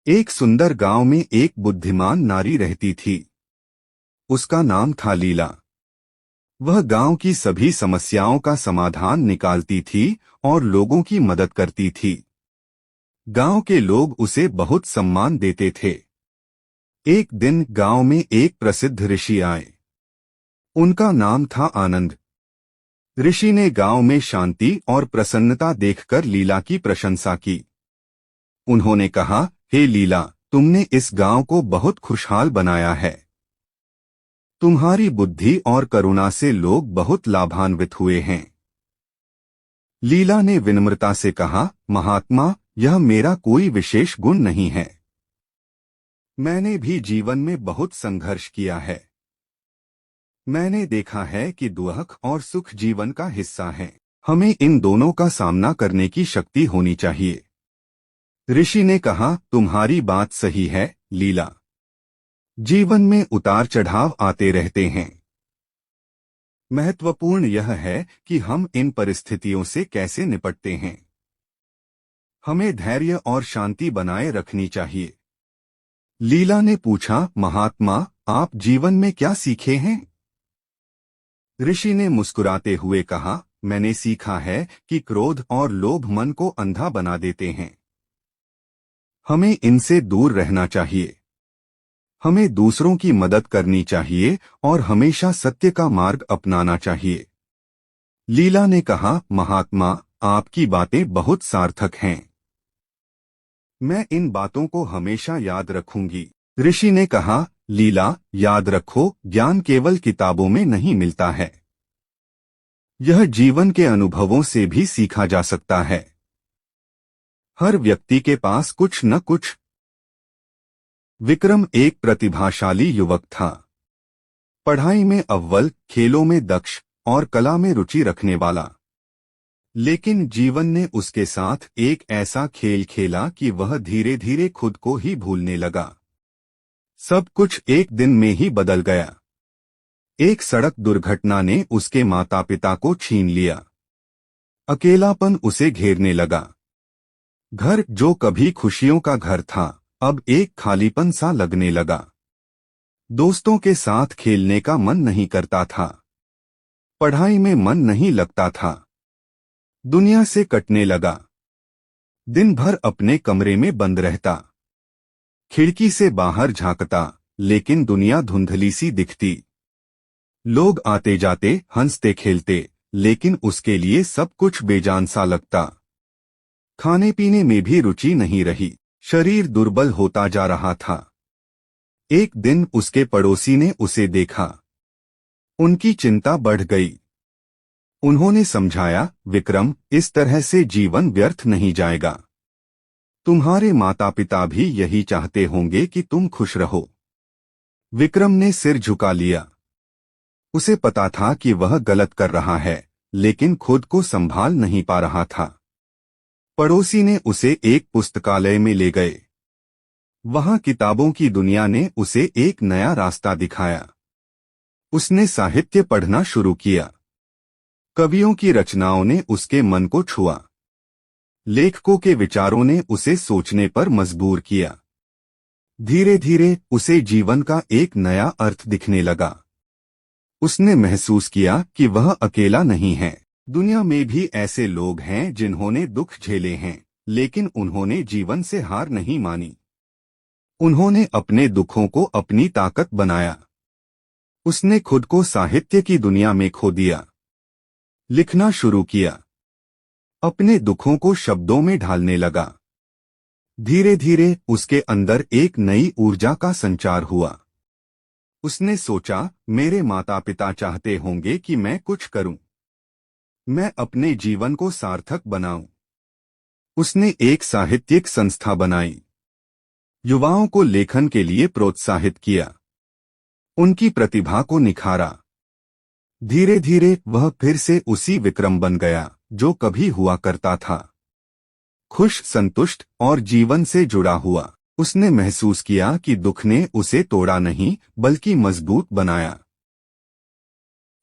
एक सुंदर गांव में एक बुद्धिमान नारी रहती थी। उसका नाम था लीला। वह गांव की सभी समस्याओं का समाधान निकालती थी और लोगों की मदद करती थी। गांव के लोग उसे बहुत सम्मान देते थे। एक दिन गांव में एक प्रसिद्ध ऋषि आए। उनका नाम था आनंद। ऋषि ने गांव में शांति और प्रसन्नता देखकर लीला की प्रशंसा की। उन्होंने कहा, हे लीला, तुमने इस गांव को बहुत खुशहाल बनाया है। तुम्हारी बुद्धि और करुणा से लोग बहुत लाभान्वित हुए हैं। लीला ने विनम्रता से कहा, महात्मा, यह मेरा कोई विशेष गुण नहीं है। मैंने भी जीवन में बहुत संघर्ष किया है। मैंने देखा है कि दुख और सुख जीवन का हिस्सा है। हमें इन दोनों का सामना करने की शक्ति होनी चाहिए। ऋषि ने कहा, तुम्हारी बात सही है लीला। जीवन में उतार चढ़ाव आते रहते हैं। महत्वपूर्ण यह है कि हम इन परिस्थितियों से कैसे निपटते हैं। हमें धैर्य और शांति बनाए रखनी चाहिए। लीला ने पूछा, महात्मा, आप जीवन में क्या सीखे हैं? ऋषि ने मुस्कुराते हुए कहा, मैंने सीखा है कि क्रोध और लोभ मन को अंधा बना देते हैं। हमें इनसे दूर रहना चाहिए। हमें दूसरों की मदद करनी चाहिए और हमेशा सत्य का मार्ग अपनाना चाहिए। लीला ने कहा, महात्मा, आपकी बातें बहुत सार्थक हैं। मैं इन बातों को हमेशा याद रखूंगी। ऋषि ने कहा, लीला, याद रखो, ज्ञान केवल किताबों में नहीं मिलता है। यह जीवन के अनुभवों से भी सीखा जा सकता है। हर व्यक्ति के पास कुछ न कुछ। विक्रम एक प्रतिभाशाली युवक था। पढ़ाई में अव्वल, खेलों में दक्ष और कला में रुचि रखने वाला। लेकिन जीवन ने उसके साथ एक ऐसा खेल खेला कि वह धीरे धीरे खुद को ही भूलने लगा। सब कुछ एक दिन में ही बदल गया। एक सड़क दुर्घटना ने उसके माता पिता को छीन लिया। अकेलापन उसे घेरने लगा। घर जो कभी खुशियों का घर था, अब एक खालीपन सा लगने लगा। दोस्तों के साथ खेलने का मन नहीं करता था। पढ़ाई में मन नहीं लगता था। दुनिया से कटने लगा। दिन भर अपने कमरे में बंद रहता। खिड़की से बाहर झांकता, लेकिन दुनिया धुंधली सी दिखती। लोग आते जाते, हंसते खेलते, लेकिन उसके लिए सब कुछ बेजान सा लगता। खाने पीने में भी रुचि नहीं रही। शरीर दुर्बल होता जा रहा था। एक दिन उसके पड़ोसी ने उसे देखा। उनकी चिंता बढ़ गई। उन्होंने समझाया, विक्रम, इस तरह से जीवन व्यर्थ नहीं जाएगा। तुम्हारे माता पिता भी यही चाहते होंगे कि तुम खुश रहो। विक्रम ने सिर झुका लिया। उसे पता था कि वह गलत कर रहा है, लेकिन खुद को संभाल नहीं पा रहा था। पड़ोसी ने उसे एक पुस्तकालय में ले गए। वहां किताबों की दुनिया ने उसे एक नया रास्ता दिखाया। उसने साहित्य पढ़ना शुरू किया। कवियों की रचनाओं ने उसके मन को छुआ। लेखकों के विचारों ने उसे सोचने पर मजबूर किया। धीरे धीरे उसे जीवन का एक नया अर्थ दिखने लगा। उसने महसूस किया कि वह अकेला नहीं है। दुनिया में भी ऐसे लोग हैं जिन्होंने दुख झेले हैं, लेकिन उन्होंने जीवन से हार नहीं मानी। उन्होंने अपने दुखों को अपनी ताकत बनाया। उसने खुद को साहित्य की दुनिया में खो दिया। लिखना शुरू किया। अपने दुखों को शब्दों में ढालने लगा। धीरे धीरे उसके अंदर एक नई ऊर्जा का संचार हुआ। उसने सोचा, मेरे माता पिता चाहते होंगे कि मैं कुछ करूं। मैं अपने जीवन को सार्थक बनाऊं। उसने एक साहित्यिक संस्था बनाई। युवाओं को लेखन के लिए प्रोत्साहित किया। उनकी प्रतिभा को निखारा। धीरे धीरे वह फिर से उसी विक्रम बन गया जो कभी हुआ करता था। खुश, संतुष्ट और जीवन से जुड़ा हुआ। उसने महसूस किया कि दुख ने उसे तोड़ा नहीं, बल्कि मजबूत बनाया।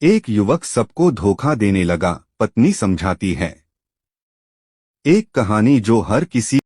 एक युवक सबको धोखा देने लगा, पत्नी समझाती है। एक कहानी जो हर किसी